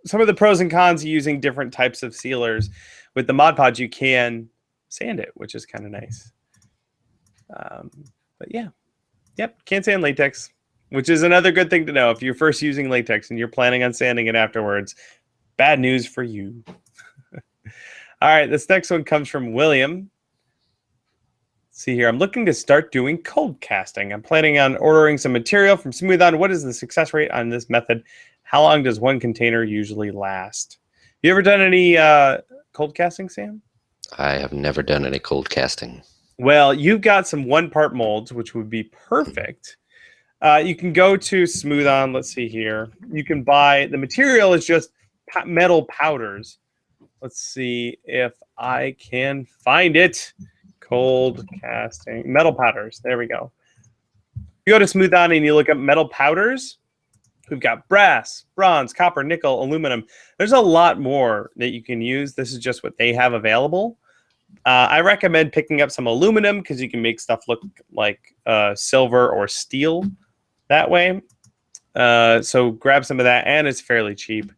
Some of the pros and cons of using different types of sealers. With the Mod Podge, you can sand it, which is kind of nice. But yeah. Yep, can't sand latex, which is another good thing to know. If you're first using latex and you're planning on sanding it afterwards, bad news for you. All right, this next one comes from William. Let's see here. I'm looking to start doing cold casting. I'm planning on ordering some material from Smooth On. What is the success rate on this method? How long does one container usually last? You ever done any cold casting, Sam? I have never done any cold casting. Well, you've got some one-part molds, which would be perfect. You can go to Smooth On. Let's see here. You can buy, the material is just metal powders. Let's see if I can find it. Cold casting. Metal powders. There we go. You go to Smooth On and you look up metal powders. We've got brass, bronze, copper, nickel, aluminum. There's a lot more that you can use. This is just what they have available. I recommend picking up some aluminum because you can make stuff look like silver or steel that way. So grab some of that, and it's fairly cheap.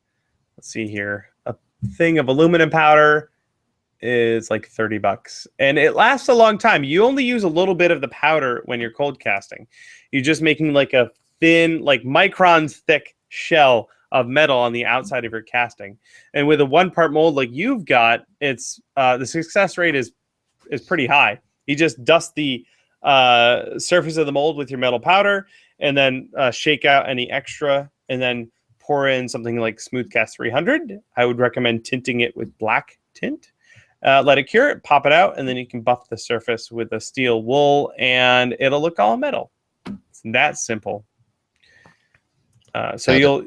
Let's see here. A thing of aluminum powder is like $30, and it lasts a long time. You only use a little bit of the powder when you're cold casting. You're just making like a thin, like microns thick shell of metal on the outside of your casting. And with a one-part mold like you've got, it's the success rate is pretty high. You just dust the surface of the mold with your metal powder, and then shake out any extra, and then pour in something like Smoothcast 300. I would recommend tinting it with black tint. Let it cure it, pop it out, and then you can buff the surface with a steel wool, and it'll look all metal. It's that simple. So you'll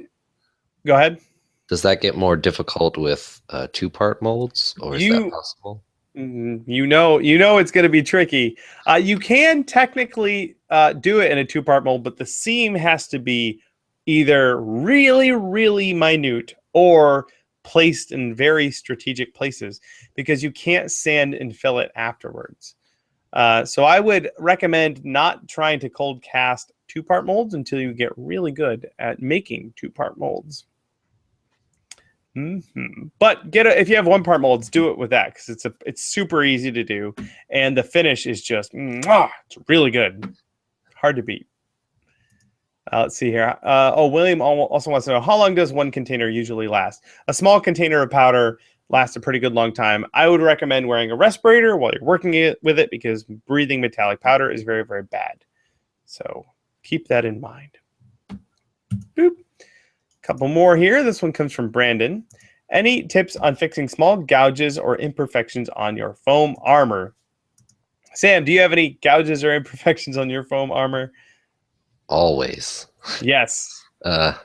go ahead. Does that get more difficult with 2-part molds, or is that possible? You know it's going to be tricky. You can technically do it in a 2-part mold, but the seam has to be either really, really minute or placed in very strategic places, because you can't sand and fill it afterwards. So I would recommend not trying to cold cast 2-part molds until you get really good at making 2-part molds. But if you have 1-part molds, do it with that, because it's super easy to do, and the finish is just it's really good, hard to beat. Let's see here. William also wants to know, how long does one container usually last? A small container of powder lasts a pretty good long time. I would recommend wearing a respirator while you're working with it, because breathing metallic powder is very, very bad. So keep that in mind. Boop. Couple more here. This one comes from Brandon. Any tips on fixing small gouges or imperfections on your foam armor? Sam, do you have any gouges or imperfections on your foam armor? Always. Yes. I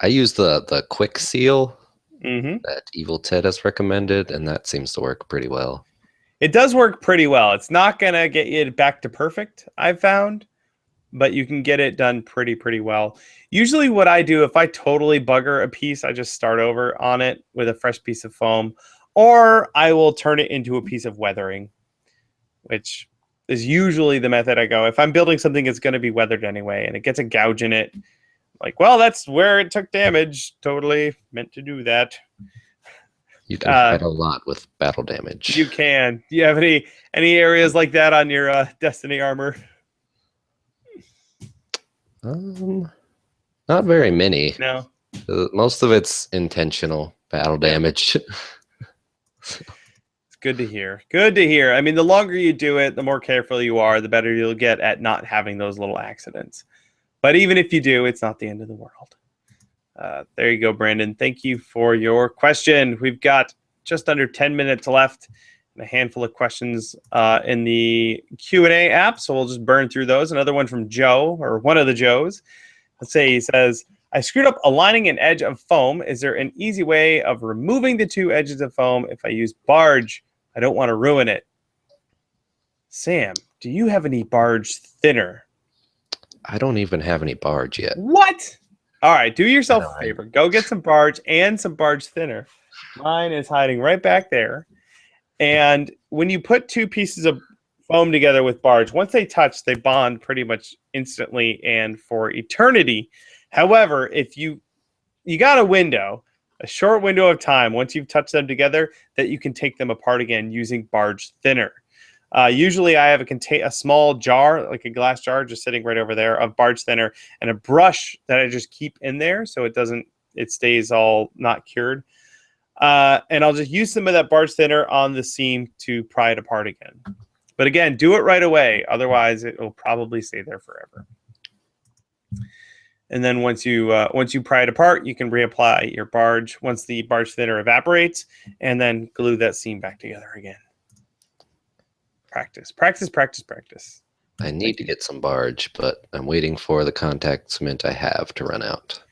use the quick seal Mm-hmm. that Evil Ted has recommended, and that seems to work pretty well. It does work pretty well. It's not going to get you back to perfect, I've found, but you can get it done pretty well. Usually what I do, if I totally bugger a piece, I just start over on it with a fresh piece of foam, or I will turn it into a piece of weathering, which is usually the method I go. If I'm building something that's going to be weathered anyway, and it gets a gouge in it, like, well, that's where it took damage. Totally meant to do that. You can hide a lot with battle damage. You can. Do you have any areas like that on your Destiny armor? Not very many. No. Most of it's intentional battle damage. It's good to hear. Good to hear. I mean, the longer you do it, the more careful you are, the better you'll get at not having those little accidents. But even if you do, it's not the end of the world. There you go, Brandon. Thank you for your question. We've got just under 10 minutes left, and a handful of questions in the Q&A app, so we'll just burn through those. Another one from Joe, or one of the Joes. Let's say he says, I screwed up aligning an edge of foam. Is there an easy way of removing the two edges of foam if I use barge? I don't want to ruin it. Sam, do you have any barge thinner? I don't even have any barge yet. What? All right, do yourself a favor. Go get some barge and some barge thinner. Mine is hiding right back there. And when you put two pieces of foam together with barge, once they touch, they bond pretty much instantly and for eternity. However, if you got a short window of time, once you've touched them together, that you can take them apart again using barge thinner. Usually I have a small jar, like a glass jar, just sitting right over there of barge thinner and a brush that I just keep in there so it stays all not cured. And I'll just use some of that barge thinner on the seam to pry it apart again. But again, do it right away. Otherwise, it will probably stay there forever. And then once you pry it apart, you can reapply your barge once the barge thinner evaporates, and then glue that seam back together again. Practice, practice, practice, practice. I need to get some barge, but I'm waiting for the contact cement I have to run out.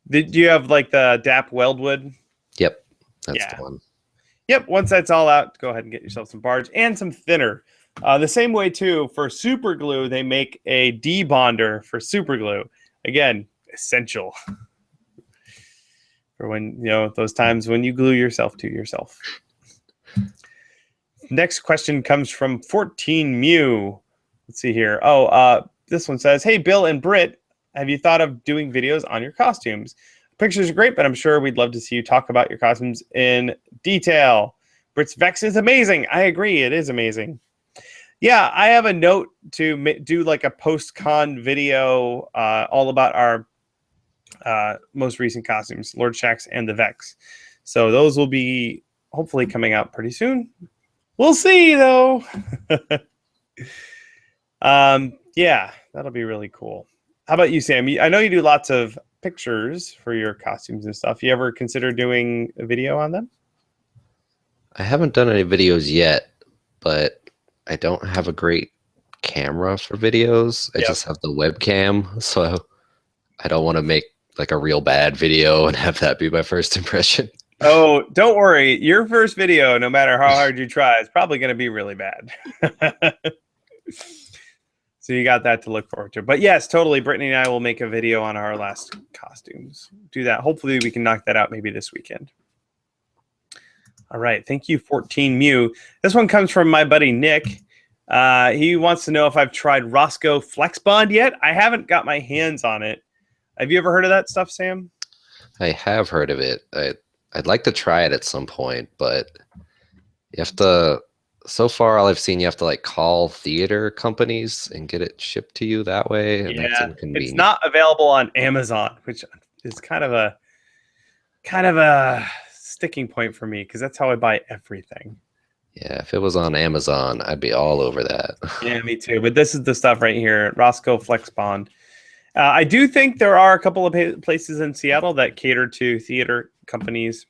Did you have like the DAP weldwood? Yep, that's the one. Yep, once that's all out, go ahead and get yourself some barge and some thinner. The same way too, for super glue, they make a debonder for super glue. Again, essential for when, those times when you glue yourself to yourself. Next question comes from 14 Mew. Let's see here. This one says, hey, Bill and Britt, have you thought of doing videos on your costumes? Pictures are great, but I'm sure we'd love to see you talk about your costumes in detail. Britt's Vex is amazing. I agree. It is amazing. Yeah, I have a note to do like a post-con video all about our most recent costumes, Lord Shax and the Vex. So those will be hopefully coming out pretty soon. We'll see, though. Yeah, that'll be really cool. How about you, Sam? I know you do lots of pictures for your costumes and stuff. You ever consider doing a video on them? I haven't done any videos yet, but I don't have a great camera for videos. I just have the webcam, so I don't want to make like a real bad video and have that be my first impression. Oh, don't worry. Your first video, no matter how hard you try, is probably going to be really bad. So you got that to look forward to. But yes, totally. Brittany and I will make a video on our last costumes. Do that. Hopefully we can knock that out maybe this weekend. All right. Thank you, 14 Mew. This one comes from my buddy Nick. He wants to know if I've tried Roscoe Flex Bond yet. I haven't got my hands on it. Have you ever heard of that stuff, Sam? I have heard of it. I'd like to try it at some point, but you have to, so far all I've seen, you have to like call theater companies and get it shipped to you that way. And that's inconvenient. It's not available on Amazon, which is kind of a sticking point for me because that's how I buy everything. Yeah, if it was on Amazon, I'd be all over that. Yeah, me too. But this is the stuff right here, Roscoe Flex Bond. I do think there are a couple of places in Seattle that cater to theater companies,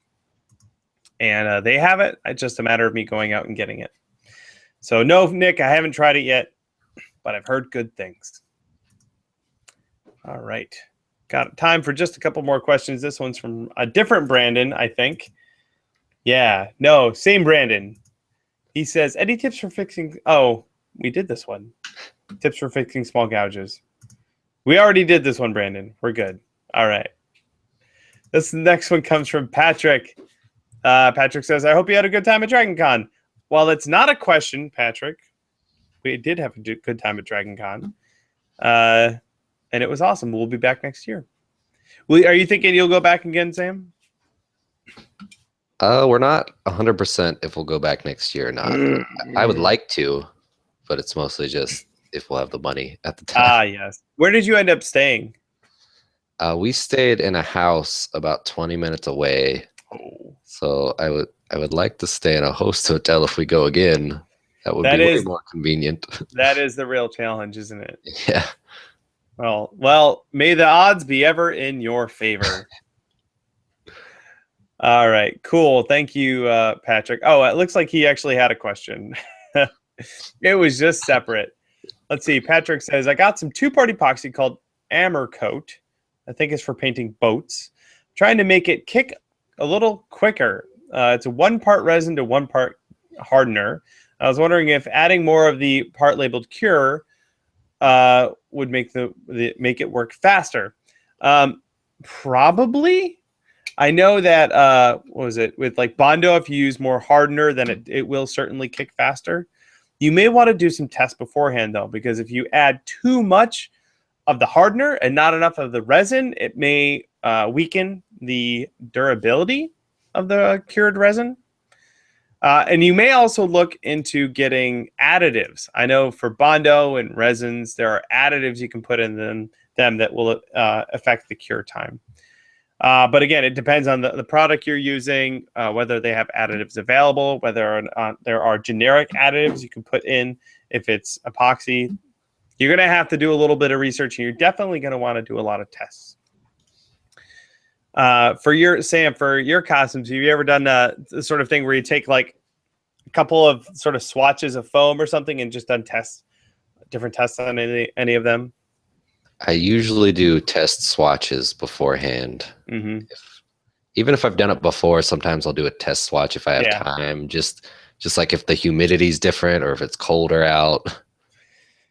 and they have it. It's just a matter of me going out and getting it. So no, Nick, I haven't tried it yet, but I've heard good things. All right. Got time for just a couple more questions. This one's from a different Brandon, I think. Yeah, no, same Brandon. He says, any tips for fixing... Oh, we did this one. Tips for fixing small gouges. We already did this one, Brandon. We're good. All right. This next one comes from Patrick. Patrick says, I hope you had a good time at DragonCon. While it's not a question, Patrick, we did have a good time at DragonCon. And it was awesome. We'll be back next year. Are you thinking you'll go back again, Sam? We're not 100% if we'll go back next year or not. I would like to, but it's mostly just if we'll have the money at the time. Ah, yes. Where did you end up staying? We stayed in a house about 20 minutes away. Oh. So I would like to stay in a host hotel if we go again. That would be way more convenient. That is the real challenge, isn't it? Yeah. Well, may the odds be ever in your favor. All right, cool. Thank you, Patrick. Oh, it looks like he actually had a question. It was just separate. Let's see. Patrick says, I got some two-part epoxy called UreCoat. I think it's for painting boats. Trying to make it kick a little quicker. It's a 1-part resin to 1-part hardener. I was wondering if adding more of the part labeled cure would make make it work faster. Probably. I know that what was it with like Bondo? If you use more hardener, then it will certainly kick faster. You may want to do some tests beforehand though, because if you add too much of the hardener and not enough of the resin, it may weaken the durability of the cured resin. And you may also look into getting additives. I know for Bondo and resins, there are additives you can put in them that will affect the cure time. But again, it depends on the product you're using, whether they have additives available, whether there are generic additives you can put in. If it's epoxy, you're going to have to do a little bit of research, and you're definitely going to want to do a lot of tests. For your costumes, have you ever done the sort of thing where you take like a couple of sort of swatches of foam or something and just done different tests on any of them? I usually do test swatches beforehand. Mm-hmm. Even if I've done it before, sometimes I'll do a test swatch if I have time. Just like if the humidity is different or if it's colder out.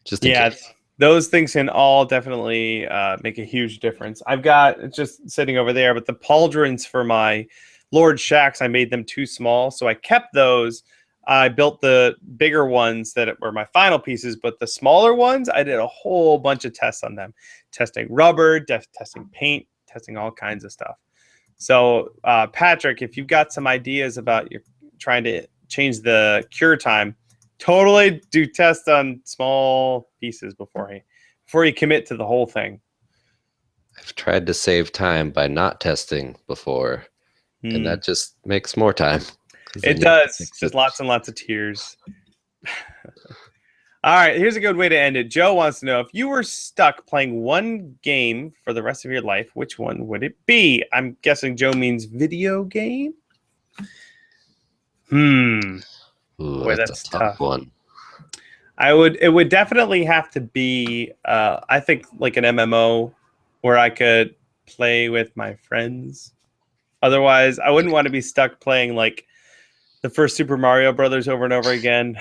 Just in case. Those things can all definitely make a huge difference. I've got it's just sitting over there, but the pauldrons for my Lord Shacks, I made them too small, so I kept those. I built the bigger ones that were my final pieces, but the smaller ones, I did a whole bunch of tests on them. Testing rubber, testing paint, testing all kinds of stuff. So, Patrick, if you've got some ideas about you're trying to change the cure time, totally do test on small pieces before you commit to the whole thing. I've tried to save time by not testing before, and that just makes more time. It does. Just lots and lots of tears. All right, here's a good way to end it. Joe wants to know, if you were stuck playing one game for the rest of your life, which one would it be? I'm guessing Joe means video game. Ooh, boy, that's a tough one. It would definitely have to be, I think, like an MMO where I could play with my friends. Otherwise, I wouldn't want to be stuck playing like the first Super Mario Brothers over and over again.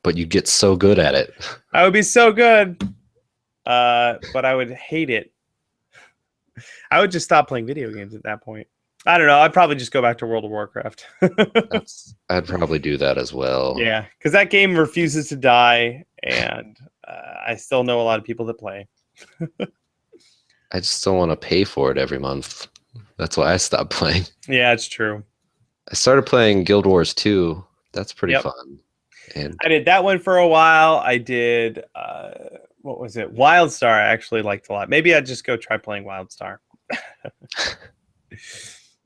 But you'd get so good at it. I would be so good, but I would hate it. I would just stop playing video games at that point. I don't know. I'd probably just go back to World of Warcraft. I'd probably do that as well. Yeah, because that game refuses to die, and I still know a lot of people that play. I just don't want to pay for it every month. That's why I stopped playing. Yeah, it's true. I started playing Guild Wars 2. That's pretty fun. And I did that one for a while. I did, what was it? WildStar I actually liked a lot. Maybe I'd just go try playing WildStar.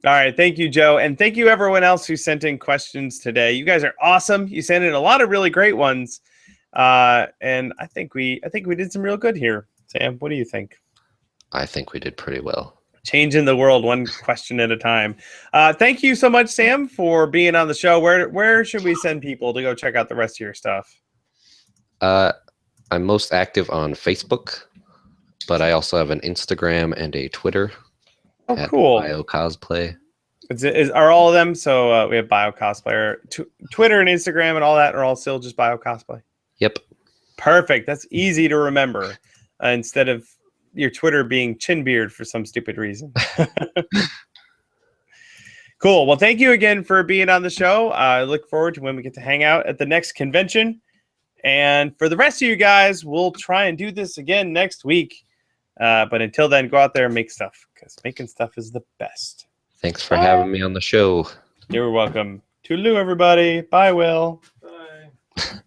All right. Thank you, Joe. And thank you, everyone else who sent in questions today. You guys are awesome. You sent in a lot of really great ones. And I think we did some real good here. Sam, what do you think? I think we did pretty well. Changing the world one question at a time. Thank you so much, Sam, for being on the show. Where should we send people to go check out the rest of your stuff? I'm most active on Facebook, but I also have an Instagram and a Twitter. Oh, cool. Bio Cosplay. Are all of them? So we have Bio Cosplay. Twitter and Instagram and all that are all still just Bio Cosplay? Yep. Perfect. That's easy to remember instead of your Twitter being Chinbeard for some stupid reason. Cool. Well, thank you again for being on the show. I look forward to when we get to hang out at the next convention. And for the rest of you guys, we'll try and do this again next week. But until then, go out there and make stuff, because making stuff is the best. Thanks for having me on the show. You're welcome. Toodaloo, everybody. Bye, Will. Bye.